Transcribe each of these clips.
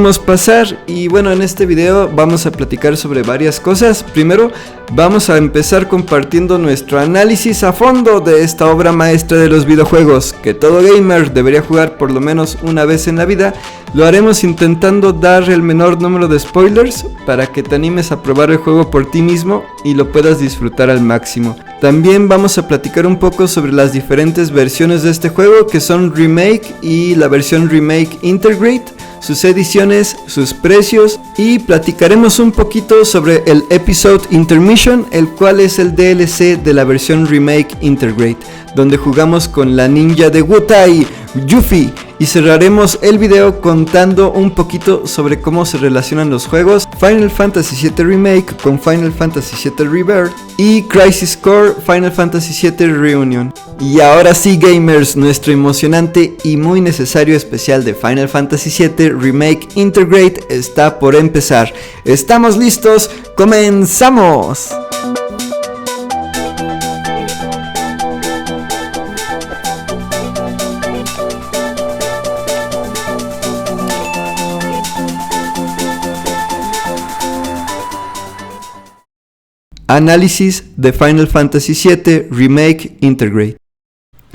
Vamos a pasar y bueno, en este video vamos a platicar sobre varias cosas. Primero vamos a empezar compartiendo nuestro análisis a fondo de esta obra maestra de los videojuegos que todo gamer debería jugar por lo menos una vez en la vida. Lo haremos intentando dar el menor número de spoilers para que te animes a probar el juego por ti mismo y lo puedas disfrutar al máximo. También vamos a platicar un poco sobre las diferentes versiones de este juego, que son Remake y la versión Remake Integrate, sus ediciones, sus precios, y platicaremos un poquito sobre el Episode Intermission, el cual es el DLC de la versión Remake Integrate, donde jugamos con la ninja de Wutai, Yuffie, y cerraremos el video contando un poquito sobre cómo se relacionan los juegos Final Fantasy VII Remake con Final Fantasy VII Rebirth y Crisis Core Final Fantasy VII Reunion. Y ahora sí, gamers, nuestro emocionante y muy necesario especial de Final Fantasy VII Remake Integrate está por empezar. ¿Estamos listos? ¡Comenzamos! Análisis de Final Fantasy VII Remake Integrate.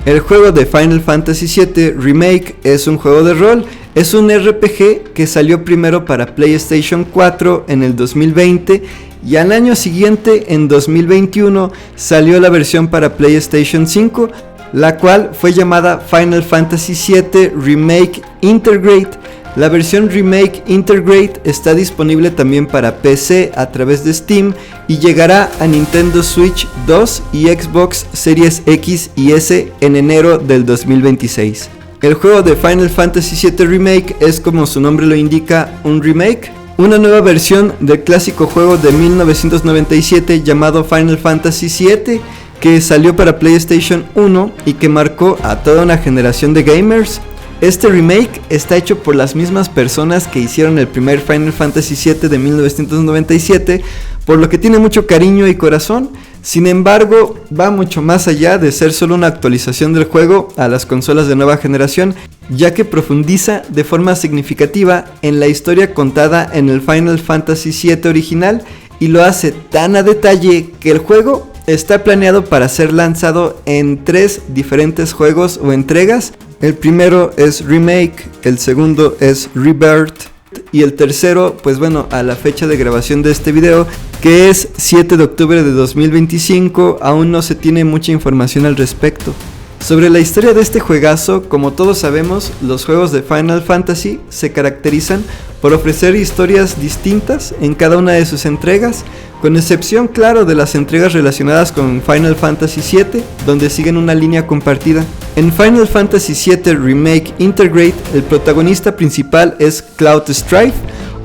El juego de Final Fantasy VII Remake es un juego de rol, es un RPG que salió primero para PlayStation 4 en el 2020 y al año siguiente, en 2021, salió la versión para PlayStation 5, la cual fue llamada Final Fantasy VII Remake Integrate. La versión Remake Integrate está disponible también para PC a través de Steam y llegará a Nintendo Switch 2 y Xbox Series X y S en enero del 2026. El juego de Final Fantasy VII Remake es, como su nombre lo indica, un remake, una nueva versión del clásico juego de 1997 llamado Final Fantasy VII, que salió para PlayStation 1 y que marcó a toda una generación de gamers. Este remake está hecho por las mismas personas que hicieron el primer Final Fantasy VII de 1997, por lo que tiene mucho cariño y corazón. Sin embargo, va mucho más allá de ser solo una actualización del juego a las consolas de nueva generación, ya que profundiza de forma significativa en la historia contada en el Final Fantasy VII original y lo hace tan a detalle que el juego está planeado para ser lanzado en 3 diferentes juegos o entregas. El primero es Remake, el segundo es Rebirth y el tercero, pues bueno, a la fecha de grabación de este video, que es 7 de octubre de 2025, aún no se tiene mucha información al respecto. Sobre la historia de este juegazo, como todos sabemos, los juegos de Final Fantasy se caracterizan por ofrecer historias distintas en cada una de sus entregas, con excepción claro de las entregas relacionadas con Final Fantasy VII, donde siguen una línea compartida. En Final Fantasy VII Remake Integrate, el protagonista principal es Cloud Strife,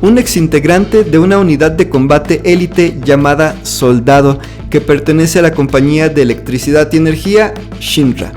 un exintegrante de una unidad de combate élite llamada Soldado, que pertenece a la compañía de electricidad y energía Shinra.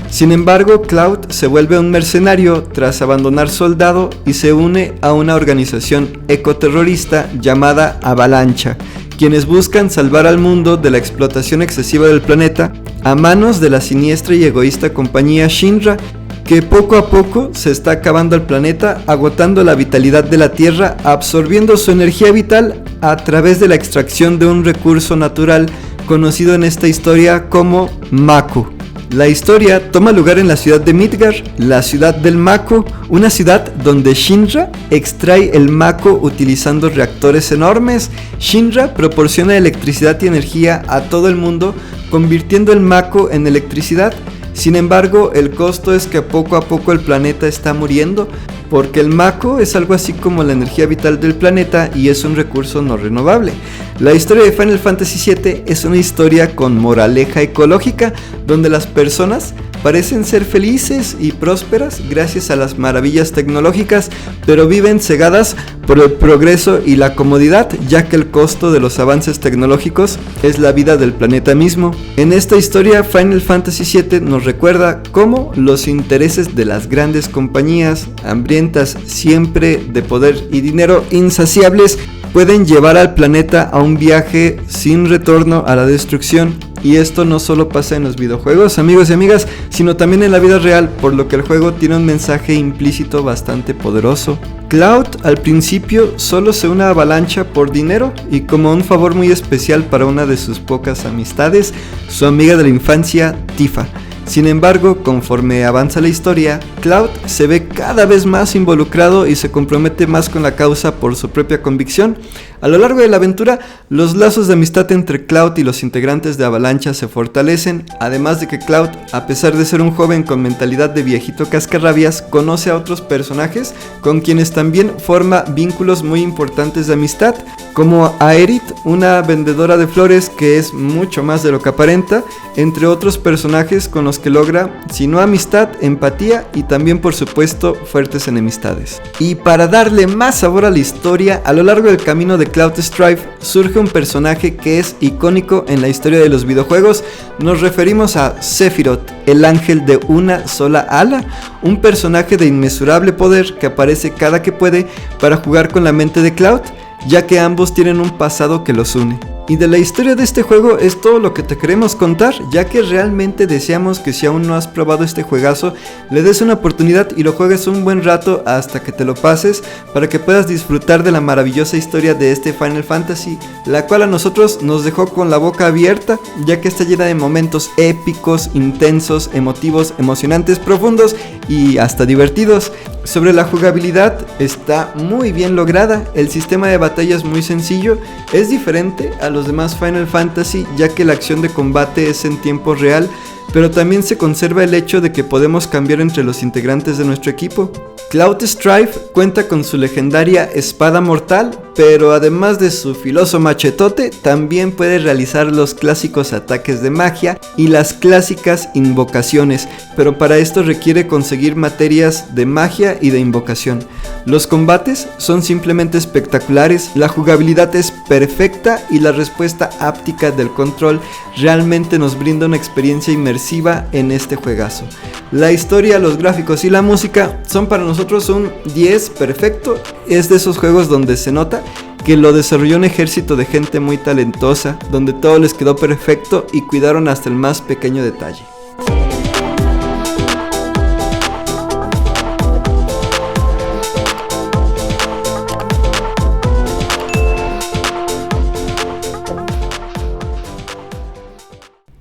Sin embargo, Cloud se vuelve un mercenario tras abandonar Soldado y se une a una organización ecoterrorista llamada Avalancha, quienes buscan salvar al mundo de la explotación excesiva del planeta a manos de la siniestra y egoísta compañía Shinra, que poco a poco se está acabando el planeta, agotando la vitalidad de la Tierra, absorbiendo su energía vital a través de la extracción de un recurso natural conocido en esta historia como Mako. La historia toma lugar en la ciudad de Midgar, la ciudad del Mako, una ciudad donde Shinra extrae el Mako utilizando reactores enormes. Shinra proporciona electricidad y energía a todo el mundo, convirtiendo el Mako en electricidad. Sin embargo, el costo es que poco a poco el planeta está muriendo, porque el Mako es algo así como la energía vital del planeta y es un recurso no renovable. La historia de Final Fantasy VII es una historia con moraleja ecológica, donde las personas parecen ser felices y prósperas gracias a las maravillas tecnológicas, pero viven cegadas por el progreso y la comodidad, ya que el costo de los avances tecnológicos es la vida del planeta mismo. En esta historia, Final Fantasy VII nos recuerda cómo los intereses de las grandes compañías, hambrientas siempre de poder y dinero insaciables, pueden llevar al planeta a un viaje sin retorno a la destrucción. y esto no solo pasa en los videojuegos, amigos y amigas, sino también en la vida real, por lo que el juego tiene un mensaje implícito bastante poderoso. Cloud al principio solo se une a Avalancha por dinero y como un favor muy especial para una de sus pocas amistades, su amiga de la infancia, Tifa. Sin embargo, conforme avanza la historia, Cloud se ve cada vez más involucrado y se compromete más con la causa por su propia convicción. A lo largo de la aventura, los lazos de amistad entre Cloud y los integrantes de Avalancha se fortalecen, además de que Cloud, a pesar de ser un joven con mentalidad de viejito cascarrabias, conoce a otros personajes con quienes también forma vínculos muy importantes de amistad, como a Aerith, una vendedora de flores que es mucho más de lo que aparenta, entre otros personajes con los que logra, si no amistad, empatía y también por supuesto fuertes enemistades. Y para darle más sabor a la historia, a lo largo del camino de Cloud Strife surge un personaje que es icónico en la historia de los videojuegos. Nos referimos a Sephiroth, el ángel de una sola ala, un personaje de inmesurable poder que aparece cada que puede para jugar con la mente de Cloud, ya que ambos tienen un pasado que los une. Y de la historia de este juego es todo lo que te queremos contar, ya que realmente deseamos que si aún no has probado este juegazo, le des una oportunidad y lo juegues un buen rato hasta que te lo pases, para que puedas disfrutar de la maravillosa historia de este Final Fantasy, la cual a nosotros nos dejó con la boca abierta, ya que está llena de momentos épicos, intensos, emotivos, emocionantes, profundos y hasta divertidos. Sobre la jugabilidad, está muy bien lograda, el sistema de batalla es muy sencillo, es diferente a los demás Final Fantasy ya que la acción de combate es en tiempo real, pero también se conserva el hecho de que podemos cambiar entre los integrantes de nuestro equipo. Cloud Strife cuenta con su legendaria espada mortal, pero además de su filoso machetote, también puede realizar los clásicos ataques de magia y las clásicas invocaciones, pero para esto requiere conseguir materias de magia y de invocación. Los combates son simplemente espectaculares, la jugabilidad es perfecta y la respuesta áptica del control realmente nos brinda una experiencia inmersiva en este juegazo. La historia, los gráficos y la música son para nosotros un 10 perfecto. Es de esos juegos donde se nota que lo desarrolló un ejército de gente muy talentosa, donde todo les quedó perfecto y cuidaron hasta el más pequeño detalle.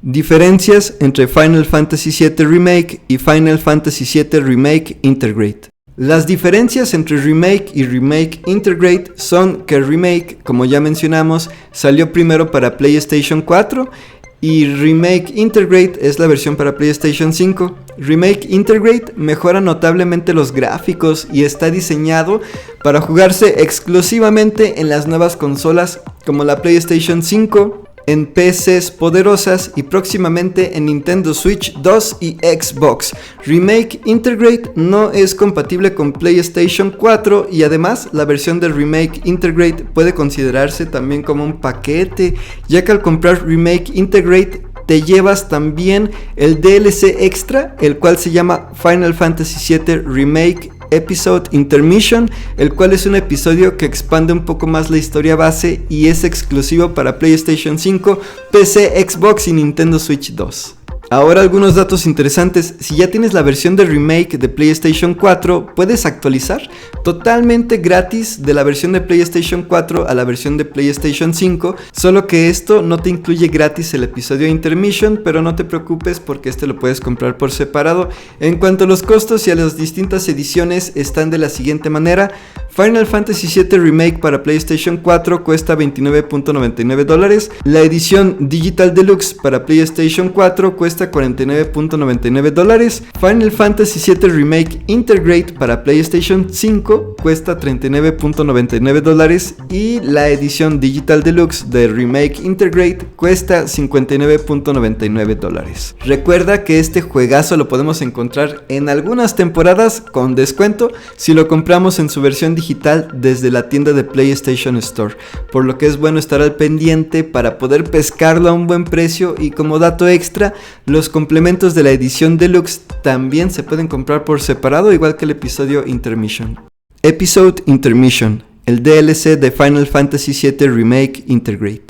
Diferencias entre Final Fantasy VII Remake y Final Fantasy VII Remake Integrate. Las diferencias entre Remake y Remake Integrate son que Remake, como ya mencionamos, salió primero para PlayStation 4 y Remake Integrate es la versión para PlayStation 5. Remake Integrate mejora notablemente los gráficos y está diseñado para jugarse exclusivamente en las nuevas consolas como la PlayStation 5, en PCs poderosas y próximamente en Nintendo Switch 2 y Xbox. Remake Integrate no es compatible con PlayStation 4 y además la versión de Remake Integrate puede considerarse también como un paquete, ya que al comprar Remake Integrate te llevas también el DLC extra, el cual se llama Final Fantasy VII Remake Episode Intermission, el cual es un episodio que expande un poco más la historia base y es exclusivo para PlayStation 5, PC, Xbox y Nintendo Switch 2. Ahora algunos datos interesantes: si ya tienes la versión de remake de PlayStation 4, puedes actualizar totalmente gratis de la versión de PlayStation 4 a la versión de PlayStation 5, solo que esto no te incluye gratis el episodio Intermission, pero no te preocupes porque este lo puedes comprar por separado. En cuanto a los costos y a las distintas ediciones, están de la siguiente manera: Final Fantasy VII Remake para PlayStation 4 cuesta $29.99, la edición Digital Deluxe para PlayStation 4 cuesta $49.99, Final Fantasy VII Remake Integrate para PlayStation 5 cuesta $39.99 y la edición Digital Deluxe de Remake Integrate cuesta $59.99. Recuerda que este juegazo lo podemos encontrar en algunas temporadas con descuento si lo compramos en su versión digital desde la tienda de PlayStation Store, por lo que es bueno estar al pendiente para poder pescarlo a un buen precio. Y como dato extra, los complementos de la edición Deluxe también se pueden comprar por separado, igual que el episodio Intermission. Episode Intermission, el DLC de Final Fantasy VII Remake Integrate.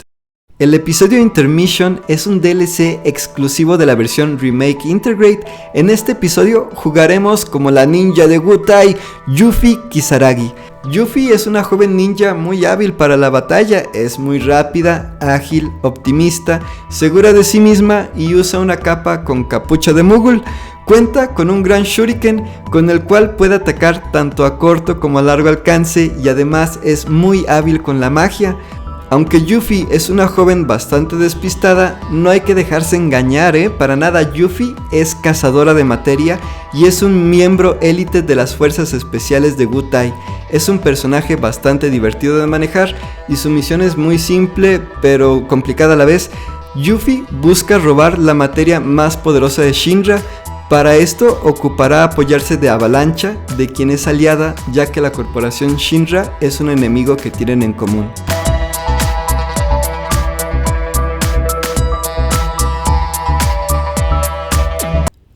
El episodio Intermission es un DLC exclusivo de la versión Remake Integrate. En este episodio jugaremos como la ninja de Wutai, Yuffie Kisaragi. Yuffie es una joven ninja muy hábil para la batalla, es muy rápida, ágil, optimista, segura de sí misma y usa una capa con capucha de Moogle. Cuenta con un gran shuriken con el cual puede atacar tanto a corto como a largo alcance y además es muy hábil con la magia. Aunque Yuffie es una joven bastante despistada, no hay que dejarse engañar, para nada. Yuffie es cazadora de materia y es un miembro élite de las fuerzas especiales de Wutai. Es un personaje bastante divertido de manejar y su misión es muy simple pero complicada a la vez. Yuffie busca robar la materia más poderosa de Shinra. Para esto ocupará apoyarse de Avalancha, de quien es aliada, ya que la corporación Shinra es un enemigo que tienen en común.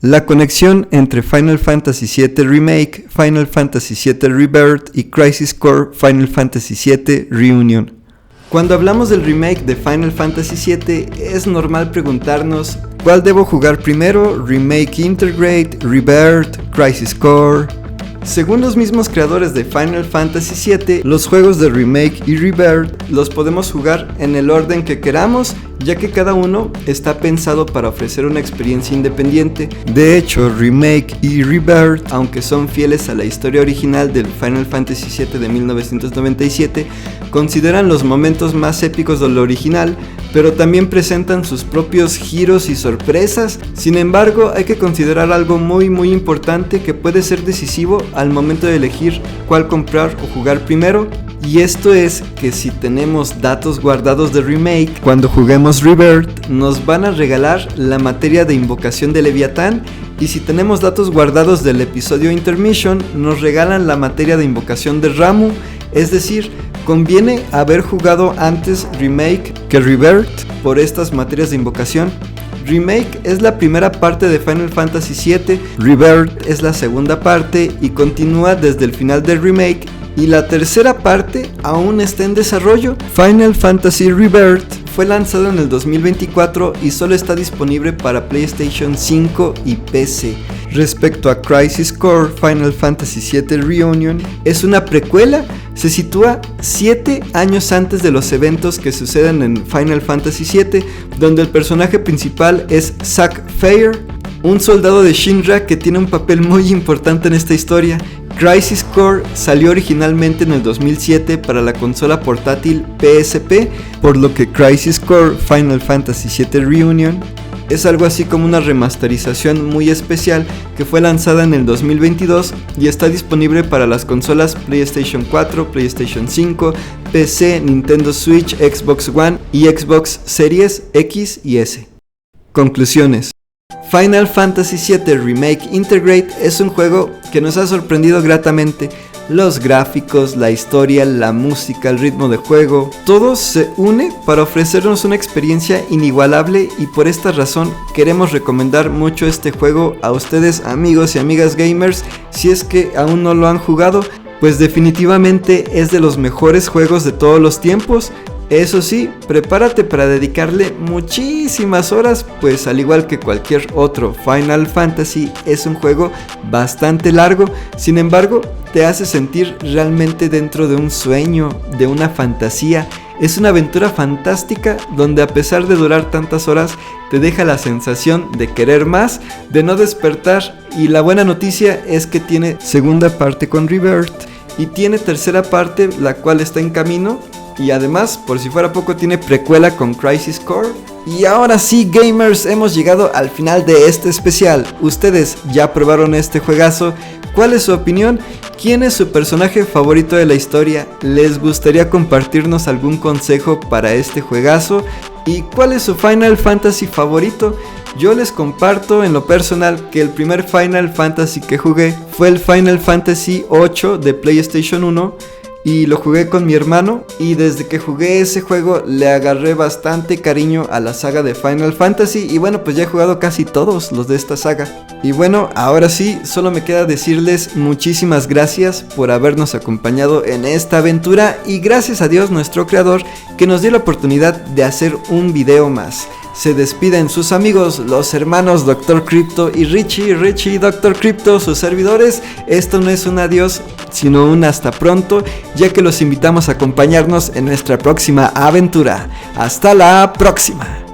La conexión entre Final Fantasy VII Remake, Final Fantasy VII Rebirth y Crisis Core Final Fantasy VII Reunion. Cuando hablamos del remake de Final Fantasy VII, es normal preguntarnos ¿cuál debo jugar primero? ¿Remake Integrate, Rebirth, Crisis Core? Según los mismos creadores de Final Fantasy VII, los juegos de Remake y Rebirth los podemos jugar en el orden que queramos, ya que cada uno está pensado para ofrecer una experiencia independiente. De hecho, Remake y Rebirth, aunque son fieles a la historia original del Final Fantasy VII de 1997, consideran los momentos más épicos del original, pero también presentan sus propios giros y sorpresas. Sin embargo, hay que considerar algo muy importante que puede ser decisivo al momento de elegir cuál comprar o jugar primero, y esto es que si tenemos datos guardados de Remake, cuando juguemos Rebirth nos van a regalar la materia de invocación de Leviatán, y si tenemos datos guardados del episodio Intermission nos regalan la materia de invocación de Ramuh. Es decir, conviene haber jugado antes Remake que Rebirth por estas materias de invocación. Remake es la primera parte de Final Fantasy VII, Rebirth es la segunda parte y continúa desde el final de Remake, y la tercera parte aún está en desarrollo. Final Fantasy Rebirth fue lanzado en el 2024 y solo está disponible para PlayStation 5 y PC. Respecto a Crisis Core Final Fantasy VII Reunion, es una precuela, se sitúa 7 años antes de los eventos que suceden en Final Fantasy VII, donde el personaje principal es Zack Fair, un soldado de Shinra que tiene un papel muy importante en esta historia. Crisis Core salió originalmente en el 2007 para la consola portátil PSP, por lo que Crisis Core Final Fantasy VII Reunion es algo así como una remasterización muy especial que fue lanzada en el 2022 y está disponible para las consolas PlayStation 4, PlayStation 5, PC, Nintendo Switch, Xbox One y Xbox Series X y S. Conclusiones. Final Fantasy VII Remake Integrate es un juego que nos ha sorprendido gratamente. Los gráficos, la historia, la música, el ritmo de juego, todo se une para ofrecernos una experiencia inigualable, y por esta razón queremos recomendar mucho este juego a ustedes, amigos y amigas gamers. Si es que aún no lo han jugado, pues definitivamente es de los mejores juegos de todos los tiempos. Eso sí, prepárate para dedicarle muchísimas horas, pues al igual que cualquier otro Final Fantasy, es un juego bastante largo. Sin embargo, te hace sentir realmente dentro de un sueño, de una fantasía. Es una aventura fantástica donde, a pesar de durar tantas horas, te deja la sensación de querer más, de no despertar. Y la buena noticia es que tiene segunda parte con Rebirth y tiene tercera parte, la cual está en camino. Y además, por si fuera poco, tiene precuela con Crisis Core. Y ahora sí, gamers, hemos llegado al final de este especial. ¿Ustedes ya probaron este juegazo? ¿Cuál es su opinión? ¿Quién es su personaje favorito de la historia? ¿Les gustaría compartirnos algún consejo para este juegazo? ¿Y cuál es su Final Fantasy favorito? Yo les comparto en lo personal que el primer Final Fantasy que jugué fue el Final Fantasy VIII de PlayStation 1. y lo jugué con mi hermano, y desde que jugué ese juego le agarré bastante cariño a la saga de Final Fantasy, y bueno, pues ya he jugado casi todos los de esta saga. Y bueno, ahora sí, solo me queda decirles muchísimas gracias por habernos acompañado en esta aventura, y gracias a Dios, nuestro creador, que nos dio la oportunidad de hacer un video más. Se despiden sus amigos, los hermanos Dr. Crypto y Richie y Dr. Crypto, sus servidores. Esto no es un adiós, sino un hasta pronto, ya que los invitamos a acompañarnos en nuestra próxima aventura. ¡Hasta la próxima!